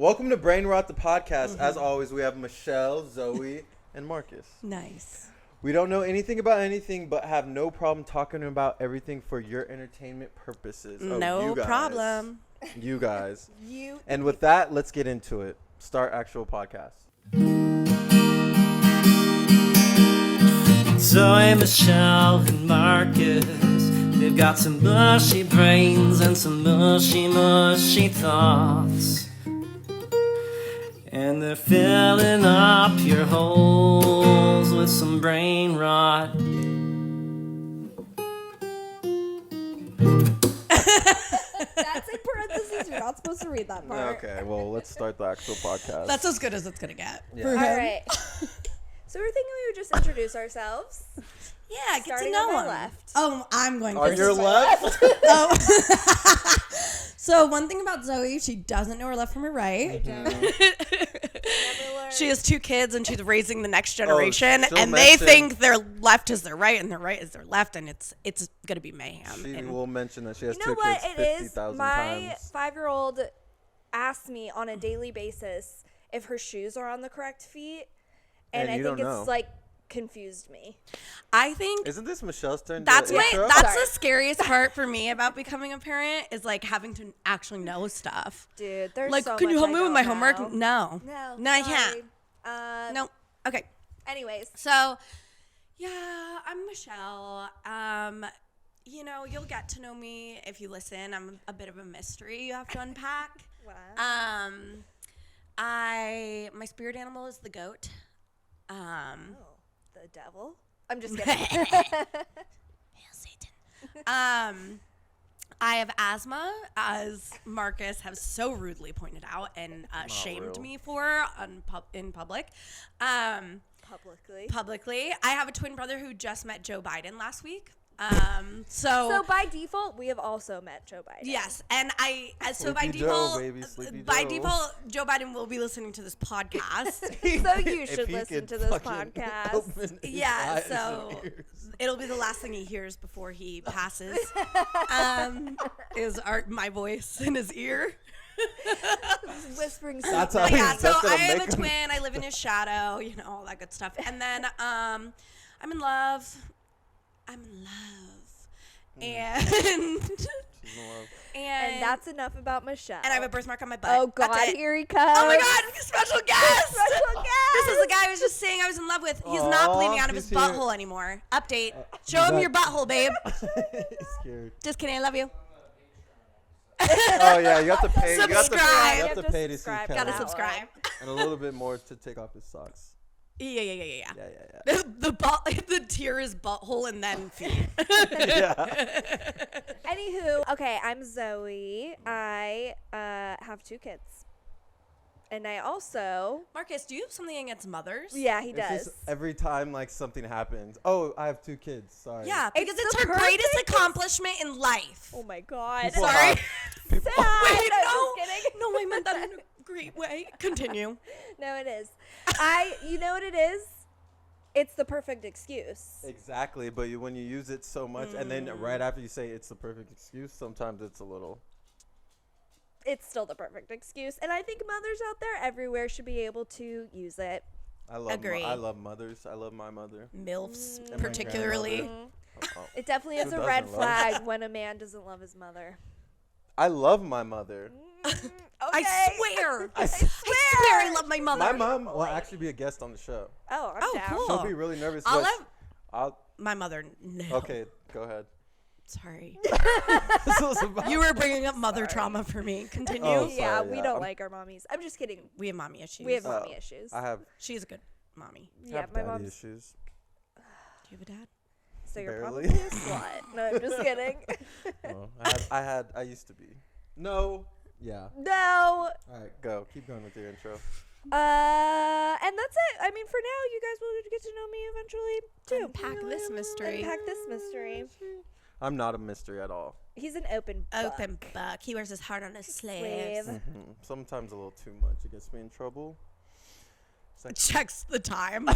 Welcome to Brain Rot, the podcast. As always, we have Michelle, Zoe, and Marcus. Nice. We don't know anything about anything, but have no problem talking about everything for your entertainment purposes. No problem. You guys. And with that, let's get into it. Start actual podcast. Zoe, Michelle, and Marcus, they've got some mushy brains and some mushy thoughts. And they're filling up your holes with some brain rot. That's in parentheses. You're not supposed to read that part. Okay, well, let's start the actual podcast. That's as good as it's going to get. Yeah. All right. So we're thinking we would just introduce ourselves. Yeah, get Starting to know on my him. left. Oh, I'm going On first. your left? Oh. So one thing about Zoe, she doesn't know her left from her right. Never learned. She has 2 kids and she's raising the next generation, she'll and they mention- think their left is their right and their right is their left, and it's gonna be mayhem. She And will mention that she has You know 2 what kids it is? 50,000 My times. 5-year-old asks me on a daily basis if her shoes are on the correct feet, and And I you think don't it's know. like confused me. I think Isn't this Michelle's turn? that's to intro? that's Sorry. the scariest part for me about becoming a parent is like having to actually know stuff. Dude, there's Like, so can you much help I me with don't my know. homework? No, I sorry. can't. No. Okay. Anyways, So, yeah, I'm Michelle. You know, you'll get to know me if you listen. I'm a bit of a mystery you have to unpack. wow. My spirit animal is the goat. Oh, the devil. I'm just kidding. Hail Satan. I have asthma, as Marcus has so rudely pointed out and shamed real. me for in public. Publicly. I have a twin brother who just met Joe Biden last week. So by default, we have also met Joe Biden. Yes, and so by Sleepy Joe, default, baby, Sleepy by Joe. default, Joe Biden will be listening to this podcast. So you If should he listen could to this fucking podcast. open his Yeah, eyes so and ears. it'll be the last thing he hears before he passes. Is my voice in his ear. Whispering That's secrets. how Yeah, That's so gonna I have make a him- twin. I live in his shadow. You know, all that good stuff. And then I'm in love. And She's in love. And that's enough about Michelle. and I have a birthmark on my butt. Oh That's God, it. here he comes. Oh my God, special guest! Special guest. This is the guy I was just saying I was in love with. He's not Aw, bleeding out of his he's here. butthole anymore. Update. Show him your butthole, babe. He's scared. Just kidding, I love you. Oh yeah, you have to pay. Subscribe. You have to pay to see subscribe. Kevin. Gotta That subscribe. And a little bit more to take off his socks. Yeah. Yeah. The tier is butthole and then feet. Yeah. Anywho, okay, I'm Zoe. I have 2 kids, and I also Marcus, do you have something against mothers? he It's does. just every time like something happens. Oh, I have 2 kids. Sorry. Yeah, because It's it's the her greatest perfect- accomplishment in life. Oh my God. People Sorry. have- people- Sad. Wait, I'm no. just kidding. No, I meant that in a great way. Continue. No, it is. You know what it is? It's the perfect excuse. Exactly, but when you use it so much, and then right after you say it's the perfect excuse, sometimes it's a little. It's still the perfect excuse, and I think mothers out there everywhere should be able to use it. Agree. I love mothers. I love my mother. MILFs, And my particularly. grandmother. Oh, It definitely is Who a red doesn't love- flag when a man doesn't love his mother. I love my mother. Okay. I swear. I I swear I love my mother. My mom will actually be a guest on the show. Oh, I'm Oh, down. cool. She'll be really nervous. I'll but have I'll. my mother. No. Okay, go ahead. Sorry. This was about- You were bringing up mother trauma for me. Continue. Oh, Yeah, sorry, we yeah. don't like our mommies. I'm just kidding. We have mommy issues. We have Oh, mommy issues. I have, She's a good mommy. Yeah, have my daddy mom's. issues. Do you have a dad? So you're barely. probably a slut. No, I'm just kidding. Oh, I used to be. No. Yeah. No. All right, go. Keep going with your intro. And that's it. I mean, for now, you guys will get to know me eventually too. Unpack this mystery. Unpack this mystery. I'm not a mystery at all. He's an open book. Open book. He wears his heart on his sleeves. Slave. Sometimes a little too much. It gets me in trouble. It's like Checks the time.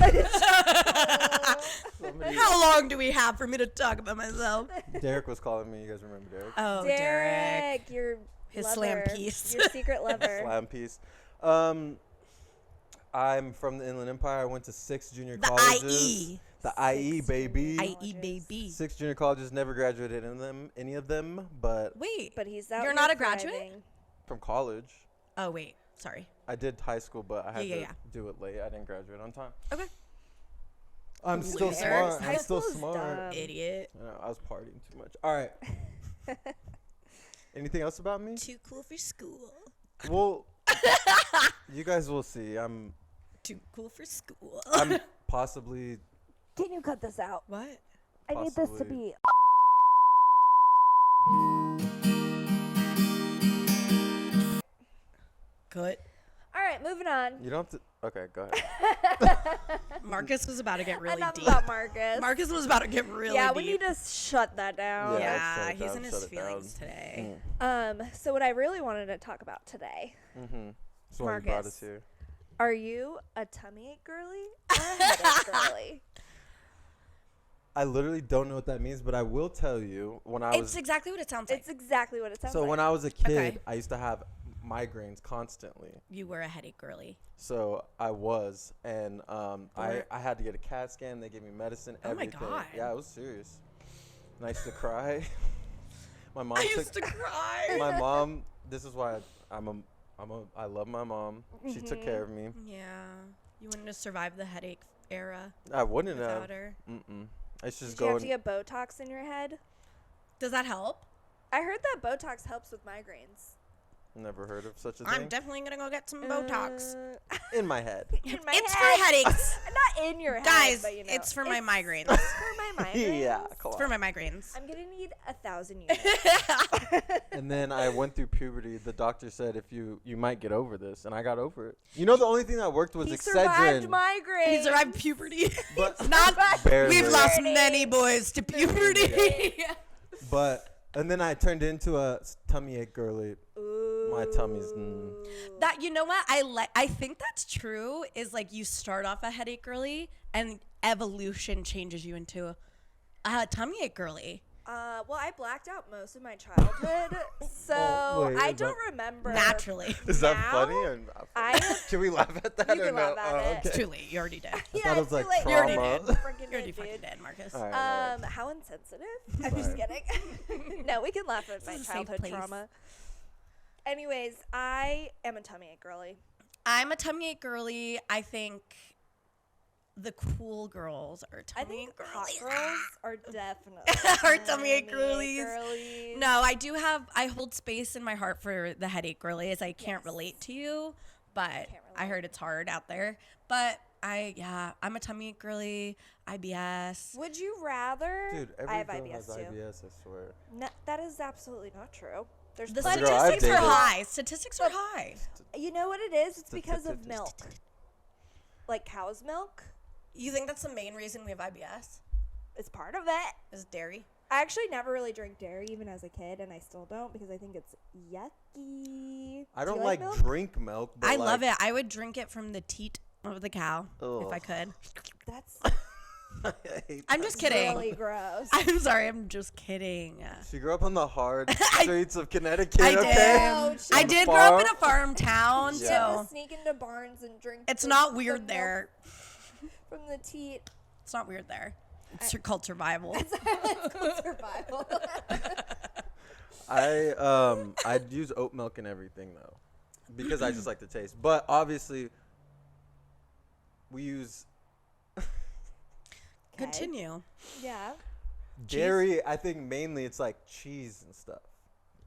somebody, How long do we have for me to talk about myself? Derek was calling me. You guys remember Derek? Oh, Derek. Derek, your His lover, slam piece. your secret lover. Slam piece. I'm from the Inland Empire. I went to 6 junior The colleges. IE. The IE, baby. IE baby. 6 junior colleges. Never graduated any of them, but Wait. But he's out. You're here not a graduate? thriving. from college. Oh wait. Sorry. I did high school, but I had Yeah, to yeah. do it late. I didn't graduate on time. Okay. I'm still Loser. smart. High I'm still school is smart. dumb. Idiot. I know, I was partying too much. All right. Anything else about me? Too cool for school. Well, you guys will see. I'm Too cool for school. possibly. Can you cut this out? What? I need this to Possibly. be. Good. All right, moving on. You don't have to. Okay, go ahead. Marcus was about to get really Enough deep. about Marcus. Marcus was about to get really yeah, deep. we need to shut that down. Yeah. Yeah, shut it he's down, in his shut it down. feelings today. So what I really wanted to talk about today, Mm-hmm. That's why you brought us Marcus. here. are you a tummy ache girly or a headache girly? I literally don't know what that means, but I will tell you when I It's was. exactly what it sounds like. It's exactly what it sounds So like. when I was a kid, Okay. I used to have migraines constantly. You were a headache girly. So I was, and I Or- had to get a CAT scan. They gave me medicine, Oh my everything. God. Yeah, it was serious. And I used to cry. My mom I took used to cry. my mom. This is why I love my mom. She took care of me. Yeah. You wouldn't have survived the headache era I wouldn't without have. her. I used to just Did you go have to and get Botox in your head? Does that help? I heard that Botox helps with migraines. never heard of such a I'm thing. definitely going to go get some Botox. In my head. In my It's head. for headaches. Not in your head, Guys, but you know. it's for my migraines. It's for my migraines. Yeah, come For on. my migraines. I'm gonna need 1,000 units. And then I went through puberty. The doctor said if you might get over this, and I got over it. You know, the only thing that worked was He survived Excedrin. migraines. He survived puberty. But Not. barely. We've lost Puberty. many boys to puberty. But and then I turned into a tummy ache girly. Ooh. My tummy's. That, you know what, I think that's true. Is like you start off a headache girly and evolution changes you into a tummy ache girly. Well, I blacked out most of my childhood, so Oh, wait, I is don't that- remember. Naturally. Is that Now, funny? Or can we laugh at that You or can no? laugh at Oh, it. It's too late. You already did. Yeah, thought it was it's too like late. You already trauma. did. Freaking You already did, fucking dude. did, Marcus. All right. How insensitive. I'm just kidding. No, we can laugh at my is a safe childhood place. trauma. Anyways, I am a tummy ache girly. I'm a tummy ache girly. I think the cool girls are I tummy think ache hot girlies. girls are definitely Are tummy ache girlies. girlies. No, I hold space in my heart for the headache girlies. I can't Yes. relate to you, but I relate. heard it's hard out there. But I'm a tummy ache girly, IBS. Would you rather? Dude, every I have girl IBS has too. IBS, I swear. No, that is absolutely not true. There's The plenty- Girl, I've statistics are dated- high. Statistics are high. You know what it is? It's because of Statistics. milk. Like cow's milk. You think that's the main reason we have IBS? It's part of it. Is dairy? I actually never really drank dairy even as a kid, and I still don't because I think it's yucky. I Do don't you like milk? drink milk. But I love it. I would drink it from the teat of the cow if I Ugh. could. That's I hate I'm that. just kidding. really gross. I'm sorry. I'm just kidding. She grew up on the hard streets of Connecticut. I did. Okay. Oh, I shit. did grow up in a farm town, She had to so sneak into barns and drink. it's the- not the weird milk there. From the teat. It's not weird there. It's called survival. Survival. I'd use oat milk and everything though, because I just like the taste. But obviously, we use Continue. Yeah. dairy. I think mainly it's like cheese and stuff,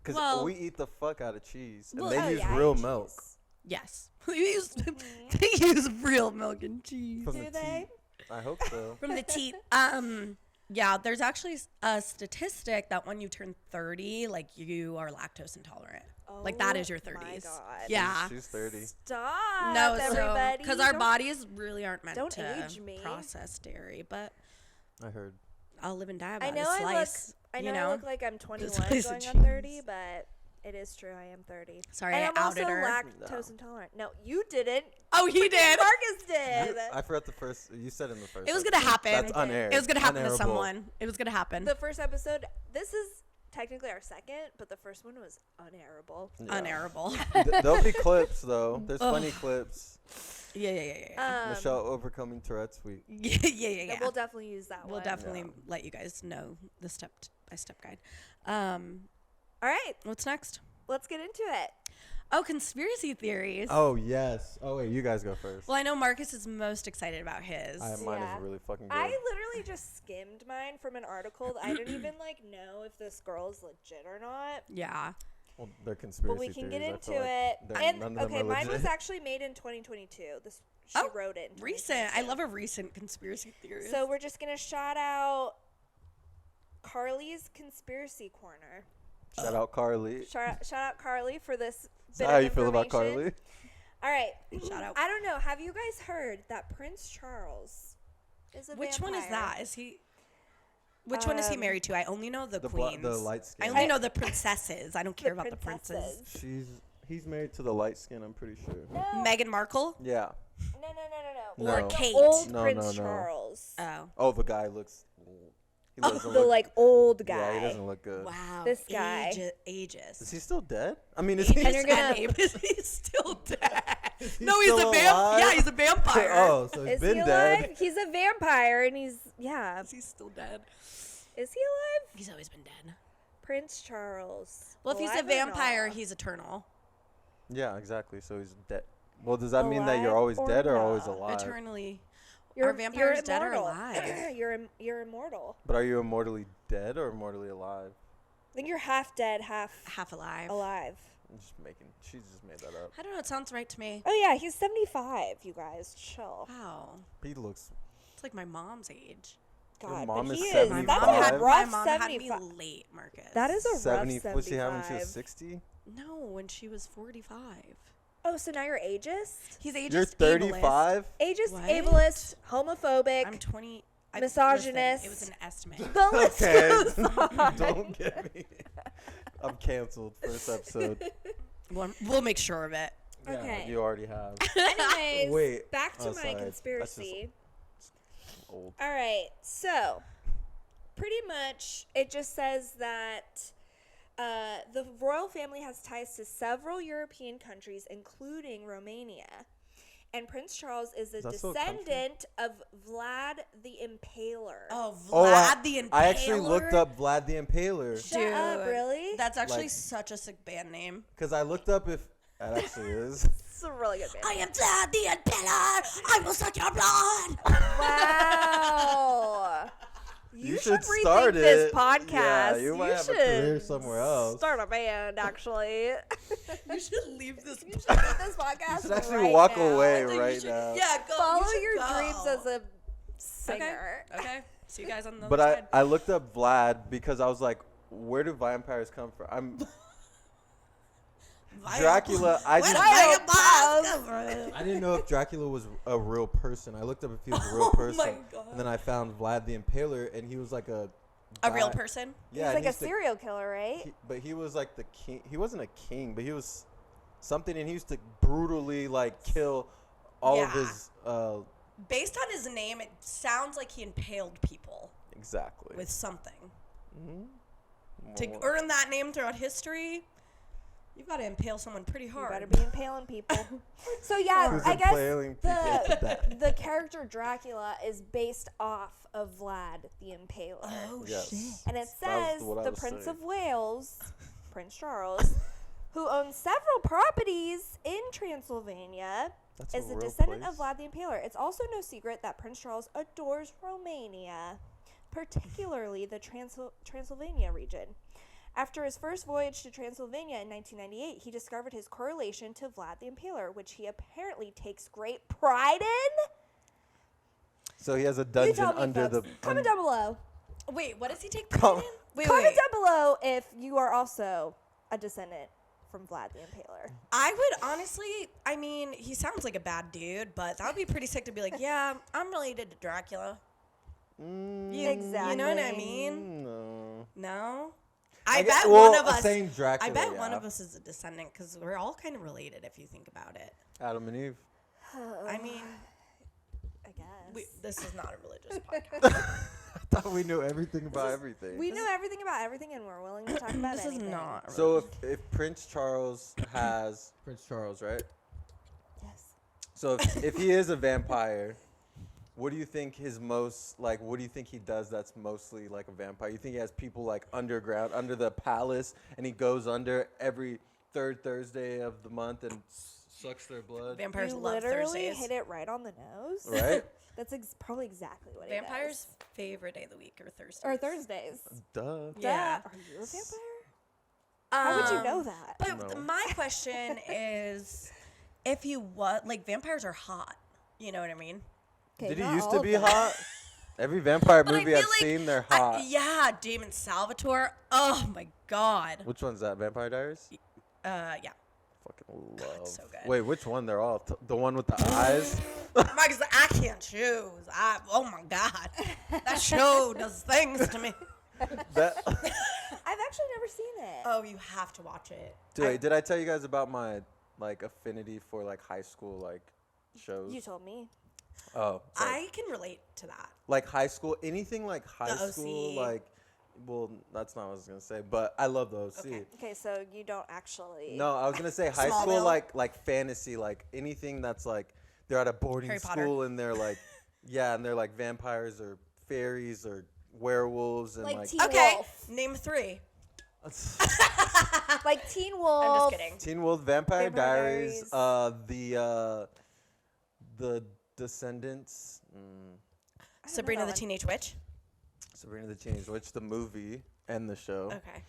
because Well- we eat the fuck out of cheese, and Well, they Oh, use yeah, I real eat milk cheese. Yes. They use real milk and cheese. from Do the they? teat. I hope so. From the teat. Yeah, there's actually a statistic that when you turn 30, like you are lactose intolerant. Like that is your Oh 30s. my God. Yeah. She's 30. Stop. No, everybody. because our Don't- bodies really aren't meant don't to age me. process dairy, but I heard. I'll live and die I about know a I look. slice. I you know, know? I look like I'm 21 slice of going on 30, cheese. but it is true. I am 30. Sorry, and I I'm also outed her. lactose intolerant. No, you didn't. Oh, he did. Marcus did. I forgot the first. You said in the first. It was gonna happen. That's I did. unaired. It was gonna happen to Unairable. someone. It was gonna happen. The first episode. This is technically our second, but the first one was unairable. Yeah. Unairable. There'll be clips though. There's funny clips. Yeah. Michelle overcoming Tourette's week. Yeah. We'll definitely use that We'll one. definitely Yeah. let you guys know the step-by-step guide. All right, What's next? let's get into it. Oh, conspiracy theories. Oh yes. Oh wait, you guys go first. Well, I know Marcus is most excited about his. Mine Yeah. is really fucking good. I literally just skimmed mine from an article. I didn't even know if this girl's legit or not. Yeah. Well, they're conspiracy But we can get theories. I into feel like it. none of them Okay, are mine was legit. actually made in 2022. She wrote it. In Recent. I 2022. love a recent conspiracy theory. So we're just gonna shout out Carly's Conspiracy Corner. Shout out Carly. Shout out Carly for this. Is Bit that how of you feel about information. Carly? All right. Shout out. I don't know. Have you guys heard that Prince Charles is a Which one is vampire? that? Is he? Which one is he married to? I only know the queens. The light skin. I only know the princesses. I don't care about the princes. princesses. He's married to the light skin. I'm pretty sure. No. Meghan Markle. Yeah. No. No. Or Kate. Old No, Prince no, no. Charles. Oh. Oh, the guy looks. He doesn't The look, old guy. Yeah, he doesn't look good. Wow. This guy. Ages. Is he still dead? I mean, is Ages he? And you're gonna- and Abe, he's still dead. Is he No, he's still a vampire. alive? Yeah, he's a vampire. Oh, so he's Is been he dead. alive? He's a vampire, and he's He's still dead. Is he alive? He's always been dead. Prince Charles. Well, if he's a Alive or vampire, not? he's eternal. Yeah, exactly. So he's dead. Well, does that mean that you're Alive always or dead or always not? alive? Eternally. You're, Are vampires you're dead or immortal. alive? You're immortal. But are you immortally dead or immortally alive? I think you're half dead, half Half alive. alive. I'm just making. She just made that up. I don't know. It sounds right to me. Oh yeah, he's 75. You guys, chill. Wow. He looks. It's like my mom's age. God, mom but is he is. 75. That's My a mom rough my mom had me 75. late, Marcus. That is a rough 70. 75. Was she having? She was 60. No, when she was 45. Oh, so now you're ageist? He's ageist. You're 35. Ageist, What? ableist, homophobic. I'm 20. Misogynist. Listen, it was an estimate. The list Okay. goes on. Don't get me. I'm canceled first episode. We'll make sure of it. Okay. Yeah, you already have. Anyways, Wait. back to Oh, my sorry. That's conspiracy. Old. All right, so pretty much it just says that the royal family has ties to several European countries, including Romania. And Prince Charles is a that still a country? descendant of Vlad the Impaler. Oh, Vlad Oh, the Impaler. I actually looked up Vlad the Impaler Shut up, Dude, really? That's actually Like- such a sick band name. because I looked up if that actually is. It's a really good band. I am Vlad the Impaler. I will suck your blood. Wow. You should rethink start this it. podcast. Yeah, you might have a career should somewhere else. Start a band, actually. You should leave this. You should leave this podcast. You should actually right walk now. away I think you right should- now. Yeah, go. Follow you should your go. dreams as a singer. Okay. See you guys on the But other side. I looked up Vlad because I was like, where do vampires come from? Dracula. I didn't know if Dracula was a real person. I looked up if he was a real Oh person. my God. And then I found Vlad the Impaler, and he was like a real guy- person. Yeah, He's like a used to- serial killer, right? but he was like the king. He wasn't a king, but he was something, and he used to brutally like kill all of Yeah. his. Based on his name, it sounds like he impaled people Exactly. with something. Well, To earn that name throughout history, you've got to impale someone pretty You hard. better be impaling people. So yeah, Who's I guess impaling people to death. the character Dracula is based off of Vlad the Impaler. Oh, Yes. shit. And it That was says what I the was Prince saying. of Wales, Prince Charles, who owns several properties in Transylvania, That's is a the real descendant place? of Vlad the Impaler. It's also no secret that Prince Charles adores Romania, particularly the Transylvania region. After his first voyage to Transylvania in 1998, he discovered his correlation to Vlad the Impaler, which he apparently takes great pride in. So he has a You dungeon tell me, under folks. the. Comment down below. Wait, what does he take Com- pride in? Wait, Comment wait. down below if you are also a descendant from Vlad the Impaler. I would honestly, I mean, he sounds like a bad dude, but that would be pretty sick to be like, yeah, I'm related to Dracula. Exactly. You know what I mean? No. No? I I get- bet well, one of us. saying Dracula, I bet one yeah. of us is a descendant because we're all kind of related if you think about it. Adam and Eve. I mean, I guess. this is not a religious podcast. thought we knew everything about everything. We know everything about everything, and we're willing to talk about This anything. is not. So if Prince Charles has Prince Charles, right? Yes. So if he is a vampire, what do you think his most like? What do you think he does that's mostly like a vampire? You think he has people like underground, under the palace, and he goes under every third Thursday of the month and sucks their blood? Vampires You love literally Thursdays. hit it right on the nose. Right? That's probably exactly what Vampires' favorite day of the week or Thursdays. Or Thursdays. Duh. Yeah. Duh. Are you a vampire? How would you know Um, that? But No. my question is, if you like vampires are hot. You know what I mean? Okay, Did he not used all to of be them. hot? Every vampire But I movie feel I've like seen, they're hot. yeah, Damon Salvatore. Oh my god. Which one's that? Vampire Diaries? Yeah. Fucking love. so good. Wait, which one? They're all the one with the eyes. Marcus, I can't choose. Oh my god, that show does things to me. That. I've actually never seen it. Oh, you have to watch it. Did I tell you guys about my like affinity for like high school like shows? You told me. Oh, sorry. I can relate to that. Like high school, anything like high The school, OC. like. Well, that's not what I was gonna say, but I love the OC. Okay. Okay, so you don't actually. No, I was gonna say high school, Smallville. like fantasy, like anything that's like they're at a boarding Harry Potter. school and they're like, yeah, and they're like vampires or fairies or werewolves and Like like. Teen Okay, Wolf. name 3. Like Teen Wolf. I'm just kidding. Teen Wolf, Vampire Vampire Diaries, the Descendants, Sabrina the one. Teenage Witch. Sabrina the Teenage Witch, the movie and the show. Okay.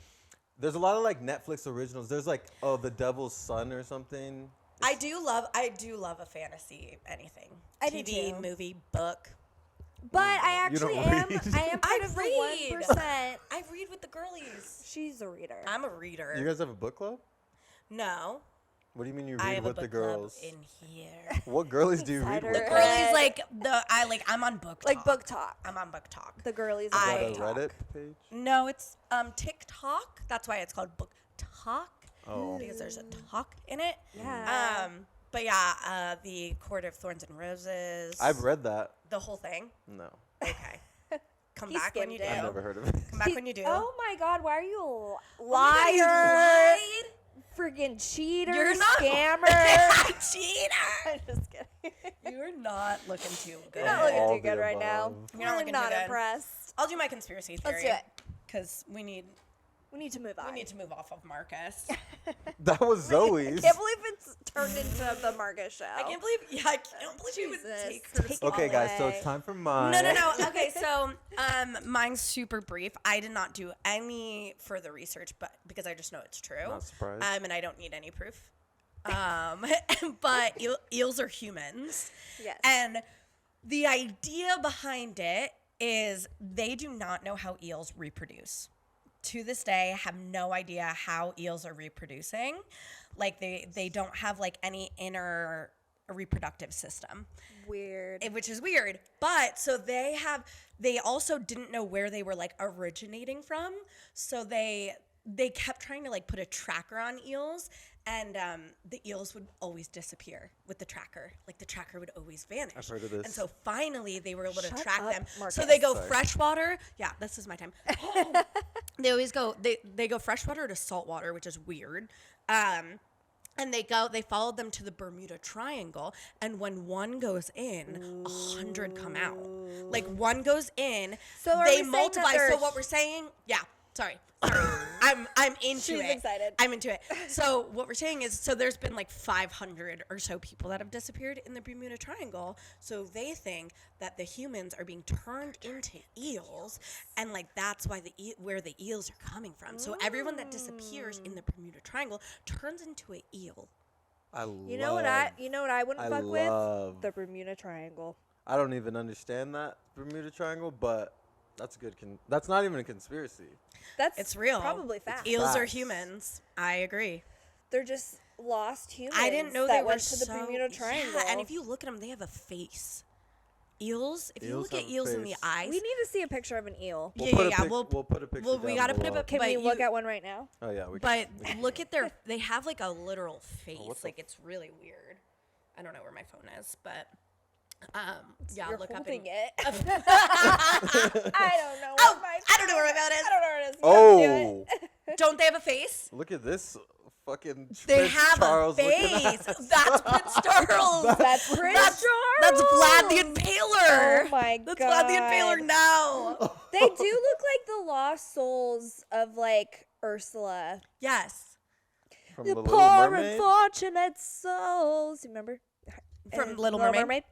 There's a lot of like Netflix originals. There's like The Devil's Son or something. I do love a fantasy anything. I do TV, too. movie, book. But I You don't actually am. read. I am part I of the read. 1%. I read with the girlies. She's a reader. I'm a reader. You guys have a book club? No, What do you mean you I read have a with the book club girls? in here. What girlies do you read Insider. with? The Right. girlies I'm on book talk. like book talk. I'm on book talk. The girlies. Is that I- a Reddit page? No, it's TikTok. That's why it's called book talk Oh. because there's a talk in it. Yeah. But yeah, the Court of Thorns and Roses. I've read that. the whole thing. No. Okay. Come He back when you do. skimmed I've never heard of it. Come back when you do. Oh my God! Why are you a Oh my God, you liar? lied? Friggin' cheater! You're not Scammer! cheater. I'm just kidding. You're not looking too good. You're not looking All too good the right now. above. You're not We're looking not too good. impressed. I'll do my conspiracy theory. Let's do it. Because we need We need to move on. to move off of Marcus. That was I Zoe's. can't believe it's turned into the Marcus show. I can't believe I can't believe you would Jesus. take her Take Okay, it guys, so away. it's time for mine. No. Okay, so mine's super brief. I did not do any further research, but because I just know it's true. Not surprised. And I don't need any proof. But eels are humans. Yes. And the idea behind it is they do not know how eels reproduce. To this day, have no idea how eels are reproducing. Like they don't have like any inner reproductive system. Weird. Which is weird. But so they also didn't know where they were like originating from. So they kept trying to like put a tracker on eels, and the eels would always disappear with the tracker. Like the tracker would always vanish. I've heard of this. And so finally they were able to Shut track up, them. Marcus. So they go Sorry. freshwater. Yeah, this is my time. They always go they go freshwater to saltwater, which is weird. And they followed them to the Bermuda Triangle, and when one goes in, 100 come out. Like one goes in, So are we they saying that multiply. So there's- what we're saying, yeah. Sorry. I'm into She's it. excited. I'm into it. So what we're saying is, so there's been like 500 or so people that have disappeared in the Bermuda Triangle. So they think that the humans are being turned into eels, and like that's why where the eels are coming from. So everyone that disappears in the Bermuda Triangle turns into an eel. You know what I wouldn't fuck love- with? The Bermuda Triangle. I don't even understand that Bermuda Triangle, but that's a good. That's not even a conspiracy. That's It's real. Probably fact. Eels are Facts. humans. I agree. They're just lost humans. I didn't know that they were went to the so, Bermuda Triangle. Yeah, and if you look at them, they have a face. Eels. If you Eels look at have a eels in the face. eyes, we need to see a picture of an eel. We'll Yeah, put yeah, a yeah, we'll put a picture. well, we down gotta put it below. up. Can But we look you- at one right now? Oh yeah, we. But look at they have like a literal face. what the Like it's really weird. I don't know where my phone is, but Yeah, You're look up holding in, it. I don't know. What I don't know where my phone is. I don't know where it is. You have to Oh, do it. Don't they have a face? look at this fucking They Prince have Charles a looking face. ass. That's Prince Charles. That's Prince That's Charles. Vlad the Impaler. Oh my That's Vlad the Impaler God. now. They do look like the lost souls of like Ursula. Yes. From The the Little poor Mermaid. unfortunate souls. You remember? From And Little Mermaid?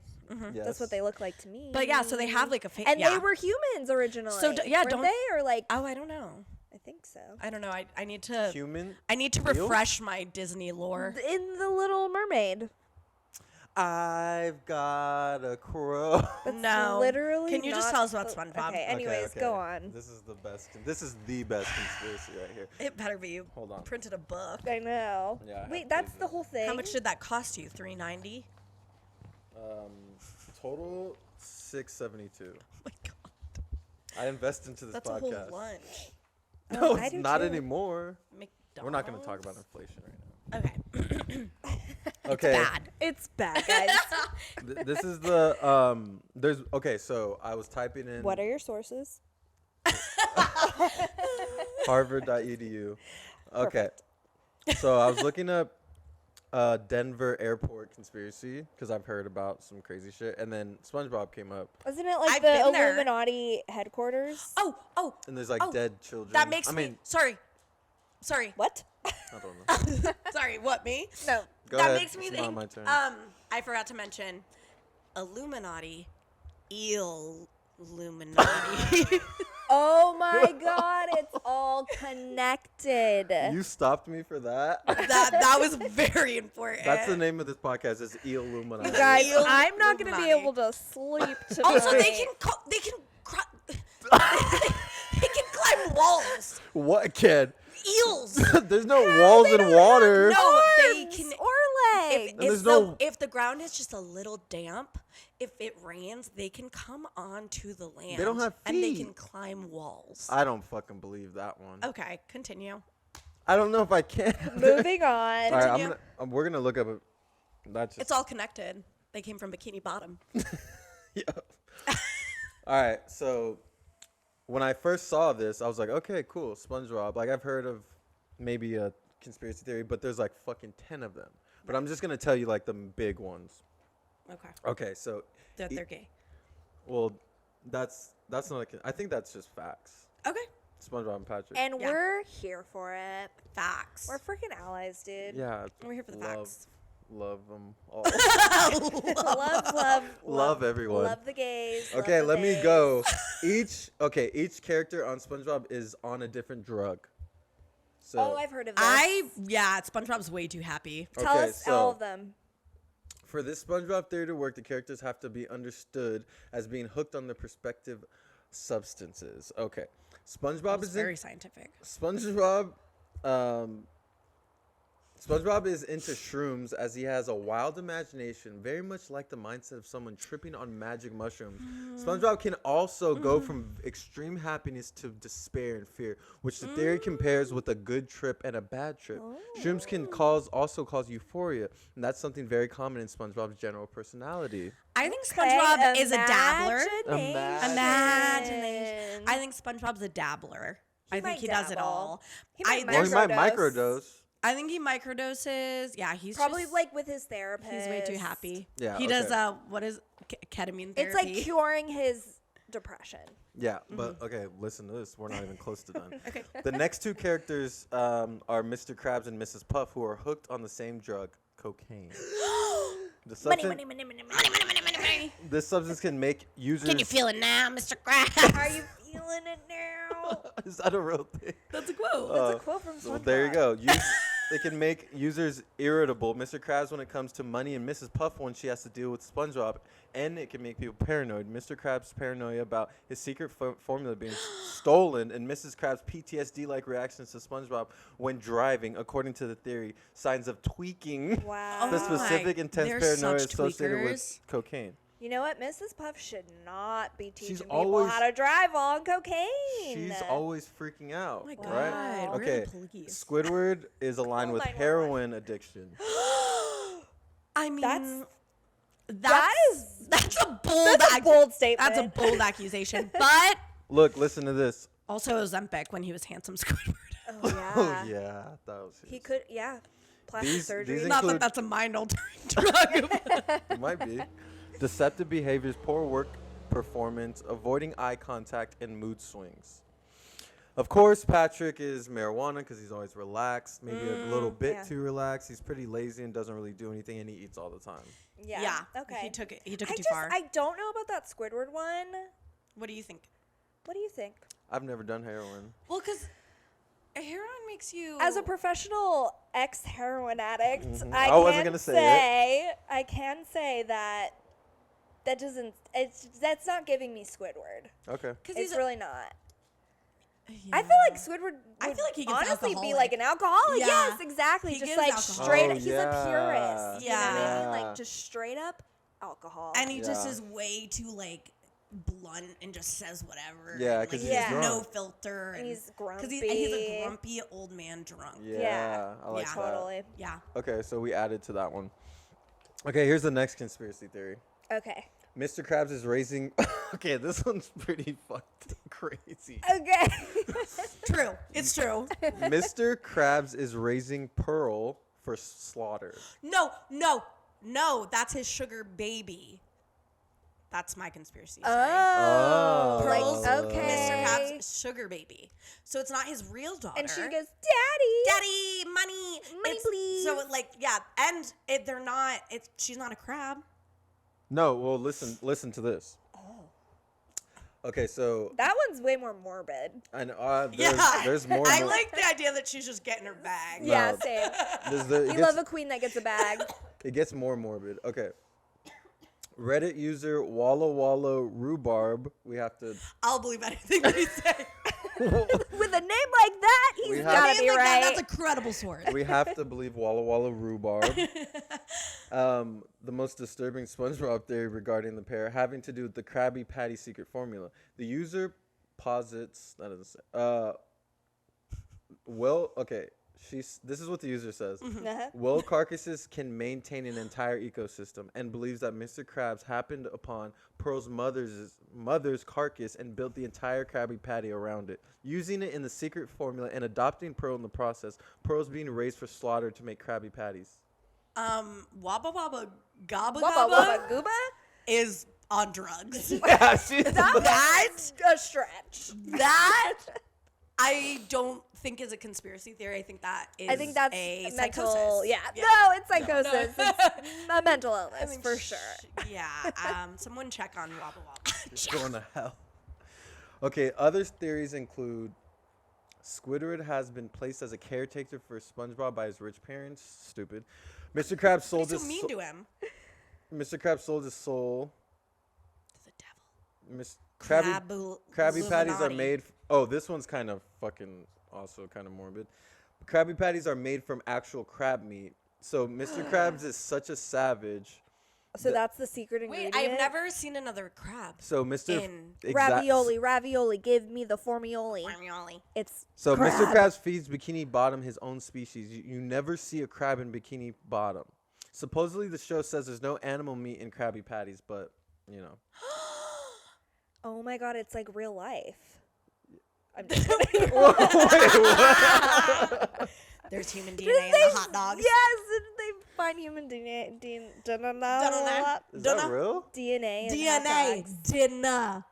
Yes. That's what they look like to me. But yeah, so they have like a face. And yeah. they were humans originally. So yeah, weren't don't- they or like? Oh, I don't know. I think so. I don't know. I need to. Human. I need to Eels? refresh my Disney lore. In the Little Mermaid. I've got a crow. That's No. literally. Can you just not tell us about the- SpongeBob? Okay. Okay, Anyways, okay. go on. This is the best. This is the best conspiracy right here. It better be. You Hold on. printed a book. I know. Yeah, I have Wait, that's pages. the whole thing. How much did that cost you? $3.90. Total $6.72. Oh my god. I invest into this That's a podcast. whole lunch. No, Oh, I it's do not too. anymore. McDonald's. We're not going to talk about inflation right Okay. now. Okay. Bad. It's bad, guys. This is the there's okay, so I was typing in What are your sources? harvard.edu. Okay. So I was looking up Denver airport conspiracy because I've heard about some crazy shit, and then SpongeBob came up, Wasn't it like I've the been there. Illuminati headquarters? Oh. and there's like Oh, dead children. That makes I me. mean, Sorry. What? I don't know. Sorry. What, me? No. Go That ahead. makes me It's not think. my turn. I forgot to mention Illuminati. Eel-Uminati. Oh my God! It's all connected. You stopped me for that. that was very important. That's the name of this podcast. Is Eel-Uminati. You guys, Eel- I'm not gonna be Illuminati. able to sleep tonight. Also, they can they can climb walls. What kid? Eels. There's no walls in water. No, they arms can. or legs. If, there's if, no- if the ground is just a little damp, if it rains, they can come onto the land. don't have and they feet. can climb walls. I don't fucking believe that one. Okay, continue. I don't know if I can. Moving on. All right, Continue. we're gonna look up. That's just It's all connected. They came from Bikini Bottom. yeah. All right, so when I first saw this, I was like, okay, cool, SpongeBob. Like I've heard of maybe a conspiracy theory, but there's like fucking 10 of them. But I'm just gonna tell you like the big ones. Okay, Okay, so that they're gay. well, that's not. I think that's just facts. Okay, SpongeBob and Patrick. And Yeah. we're here for it. facts. We're freaking allies, dude. yeah, We're here for the love, facts. love them all. love everyone. Love the gays. love Okay, the let me bays. go. Each character on SpongeBob is on a different drug. So Oh, I've heard of this. SpongeBob's way too happy. Tell Okay, us all so- of them. for this SpongeBob theory to work, the characters have to be understood as being hooked on the perspective substances. Okay, SpongeBob It's is very scientific. SpongeBob is into shrooms as he has a wild imagination, very much like the mindset of someone tripping on magic mushrooms. SpongeBob can also go from extreme happiness to despair and fear, which the theory compares with a good trip and a bad trip. Shrooms can also cause euphoria, and that's something very common in SpongeBob's general personality. I think Okay, SpongeBob is a dabbler. Imagination. I think SpongeBob's a dabbler. I think might he does it dabble. all. He might Or he might Microdose. microdose. I think he microdoses. Yeah, he's Probably just, like with his therapist. he's way too happy. Yeah, he does okay. what is ketamine therapy? It's like curing his depression. Yeah, but okay, listen to this. We're not even close to done. Okay. The next two characters are Mr. Krabs and Mrs. Puff, who are hooked on the same drug, cocaine. The substance, Money. this substance can make users. Can you feel it now, Mr. Krabs? Are you feeling it now? Is that a real thing? That's a quote. That's a quote from Well, SpongeBob. there you go. They can make users irritable. Mr. Krabs when it comes to money, and Mrs. Puff when she has to deal with SpongeBob. And it can make people paranoid. Mr. Krabs' paranoia about his secret formula being stolen, and Mrs. Krabs' PTSD-like reactions to SpongeBob when driving, according to the theory, signs of tweaking. Wow. The Oh specific my, intense they're paranoia such associated tweakers. with cocaine. You know what? Mrs. Puff should not be teaching people always- how to drive on cocaine. She's always freaking out, Oh my God. right? Really Okay. police. Squidward is aligned Call with 911. heroin addiction. I mean, That that's is That's a bold. That's a bold statement. That's a bold accusation. But Look, listen to this. also Ozempic when he was handsome Squidward. Oh yeah. Oh yeah, that was. He could. Yeah. Plastic These surgery. include- Not that that's a mind-altering drug. It might be. Deceptive behaviors, poor work performance, avoiding eye contact, and mood swings. Of course, Patrick is marijuana because he's always relaxed, maybe a little bit too relaxed. He's pretty lazy and doesn't really do anything, and he eats all the time. Yeah. Okay. He took it too just, far. I don't know about that Squidward one. What do you think? What do you think? I've never done heroin. Well, because heroin makes you As a professional ex-heroin addict, I wasn't gonna say I can say that doesn't. That's not giving me Squidward. Okay. It's really not. Yeah. I feel like Squidward would I feel like he gets honestly be alcoholic. like an alcoholic. Yeah. Yes, exactly. He Just gives like alcohol. straight. Oh, He's yeah. a purist. You know what I mean? Yeah. Like just straight up alcohol. And he just Yeah. is way too like blunt and just says whatever. Yeah, and, 'cause like, he's has no drunk. filter. And he's Because he's a grumpy. grumpy old man drunk. Yeah, I like Yeah. that. Totally. Yeah. Okay, so we added to that one. Okay, here's the next conspiracy theory. Okay. Mr. Krabs is raising. Okay, this one's pretty fucking crazy. Okay. True. It's true. Mr. Krabs is raising Pearl for slaughter. No. That's his sugar baby. That's my conspiracy theory. Oh. Pearl's Like, okay. Mr. Krabs' sugar baby. So it's not his real daughter. And she goes, Daddy. Daddy, money, Money, please. So like, yeah, and they're not. She's not a crab. No, well, listen to this. Oh. Okay, so That one's way more morbid. and there's more. I more- like the idea that she's just getting her bag. No. Yeah, same. it We gets- love a queen that gets a bag. It gets more morbid. Okay. Reddit user Walla Walla Rhubarb. We have to. I'll believe anything that he says. With a name like that, We he's have- gotta Name be like right. that, that's a credible source. We have to believe Walla Walla Rhubarb. The most disturbing SpongeBob theory regarding the pair having to do with the Krabby Patty secret formula. The user posits that doesn't say. Well, okay. This is what the user says. Uh-huh. Well, carcasses can maintain an entire ecosystem and believes that Mr. Krabs happened upon Pearl's mother's carcass and built the entire Krabby Patty around it, using it in the secret formula and adopting Pearl in the process. Pearl's being raised for slaughter to make Krabby Patties. Wabba Wabba Gabba Wubba Gabba Wubba Gooba? is on drugs. Yeah, she's That's a stretch. That I don't think is a conspiracy theory. I think that is I think that's a mental. psychosis. Yeah. No, it's psychosis. No. It's a mental illness I mean, for sure. Yeah. Someone check on Wabba Wabba. It's going to hell. Okay, other theories include Squidward has been placed as a caretaker for SpongeBob by his rich parents. Stupid. Mr. Krabs sold He's so his mean to him. Mr. Krabs sold his soul. To the devil. Krabby Patties are Eel-Uminati. made. Oh, this one's kind of fucking also kind of morbid. Krabby Patties are made from actual crab meat. So Mr. Krabs is such a savage. So that's the secret Wait, ingredient. I've never seen another crab. So Mr. In Ravioli, give me the formioli. Ravioli. It's So crab. Mr. Krabs feeds Bikini Bottom his own species. You never see a crab in Bikini Bottom. Supposedly the show says there's no animal meat in Krabby Patties, but you know. Oh my god, it's like real life. I'm just kidding. There's human DNA in the hot dogs. Yes, didn't they find human DNA? Is that real? DNA. in hot DNA. dogs? Dinner.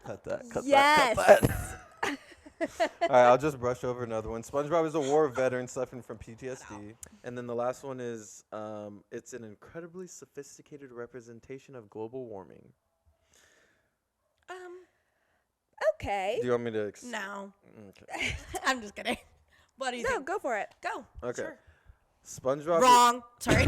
Cut that. Cut Yes. that. Cut that. All right, I'll just brush over another one. SpongeBob is a war veteran suffering from PTSD. And then the last one is it's an incredibly sophisticated representation of global warming. Okay. Do you want me to? No. Okay. I'm just kidding. What do you No, think? go for it. Go. Okay. Sure. SpongeBob. Wrong. Sorry.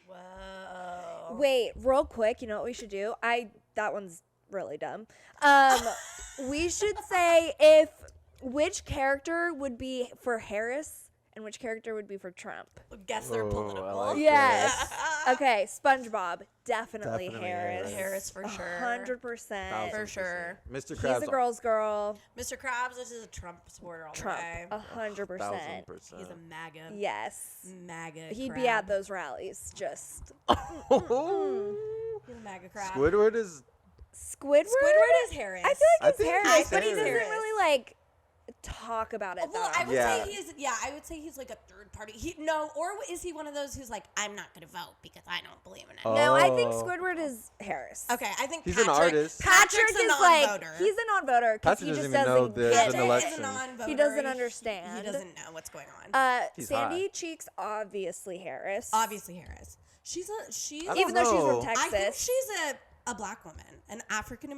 Whoa. Wait, real quick, you know what we should do? That one's really dumb. We should say which character would be for Harris and which character would be for Trump? Guess they're Oh, I political. like Yes. Okay, SpongeBob. Definitely Definitely Harris. Harris for sure. 100%. For sure. Mr. He's Krabs. a girl's girl. Mr. Krabs, this is a Trump supporter all Trump. the way. 100%. 1000%. He's a MAGA. Yes. MAGA. He'd crab. be at those rallies. Just He's a MAGA crab. Squidward is. Squidward. Squidward is Harris. I feel I like it's think Harris, he's but he Harris. doesn't really like talk about it. Well, though. I would Yeah. say I would say he's like a third party. Or is he one of those who's like, I'm not going to vote because I don't believe in it? No, I think Oh. Squidward is Harris. Okay, I think He's an Patrick, artist. Patrick Patrick's a is like non-voter. he's a non-voter because Patrick he just doesn't even know doesn't there's get an Patrick election. is a non-voter. He doesn't understand. He doesn't know what's going on. He's Sandy hot. Cheeks, obviously Harris. Obviously Harris. She's I don't Even though she's know. from I think Texas. she's a black woman, an African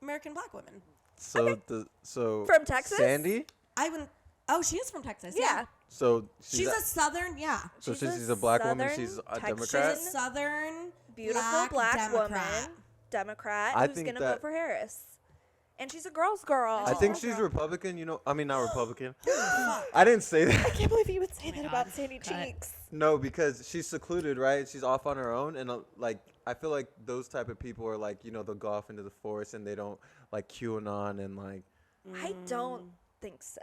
American black woman. So From Texas? Sandy. I wouldn't. Oh, she is from Texas. Yeah. So She's a southern. Yeah. so she's she's a a black woman. Southern She's a Texan. Democrat. She's a southern Beautiful black Democrat. woman, Democrat, I who's think gonna that- vote for Harris. And she's a girl's girl. I think she's Republican. You know, I mean not Republican. I didn't say that. I can't believe you would say that God. about Sandy Cut. Cheeks. No, because she's secluded, right? She's off on her own, and like I feel like those type of people are like, you know, they'll go off into the forest and they don't like QAnon and like. I don't think so.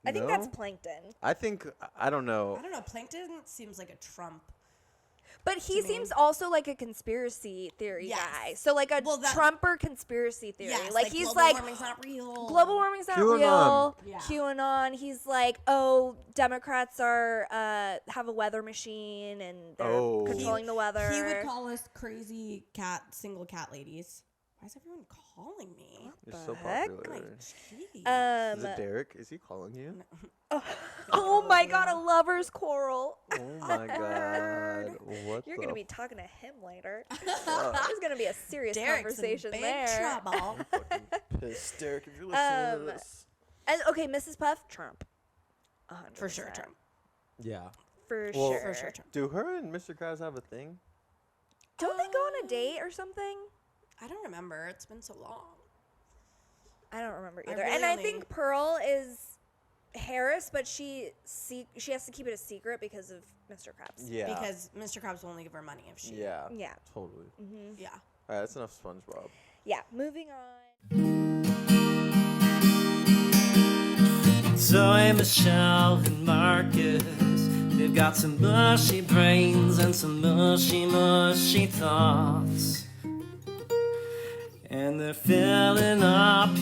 I think that's No? Plankton. I think I don't know. I don't know. Plankton seems like a Trump. But he seems also like a conspiracy theory Yes. guy. So like a Well, that- Trumper conspiracy theory. Yes, like he's global like warming's not real. global warming's not QAnon. real. Yeah. QAnon. He's like, oh, Democrats are have a weather machine and they're Oh. controlling the weather. He would call us crazy single cat ladies. Why is everyone calling me? You're so heck? popular. Like, jeez. Is it Derek? Is he calling you? Oh my god, a lover's quarrel. Oh my god. What You're the gonna be talking to him later. There's gonna be a serious Derek's conversation in big there. trouble. fucking pissed, Derek, if you're listening to this. And, okay, Mrs. Puff, Trump. 100%. For sure, Trump. Yeah. For Well- sure. For sure, Trump. Do her and Mr. Krabs have a thing? Don't they go on a date or something? I don't remember. It's been so long. I don't remember I either. really And I only- think Pearl is Harris, but she has to keep it a secret because of Mr. Krabs. Yeah. Because Mr. Krabs will only give her money if she. Yeah. Yeah. Totally. Yeah. All right, that's enough SpongeBob. Yeah. Moving on. Zoe, Michelle, and Marcus, they've got some mushy brains and some mushy, mushy thoughts. And they're filling up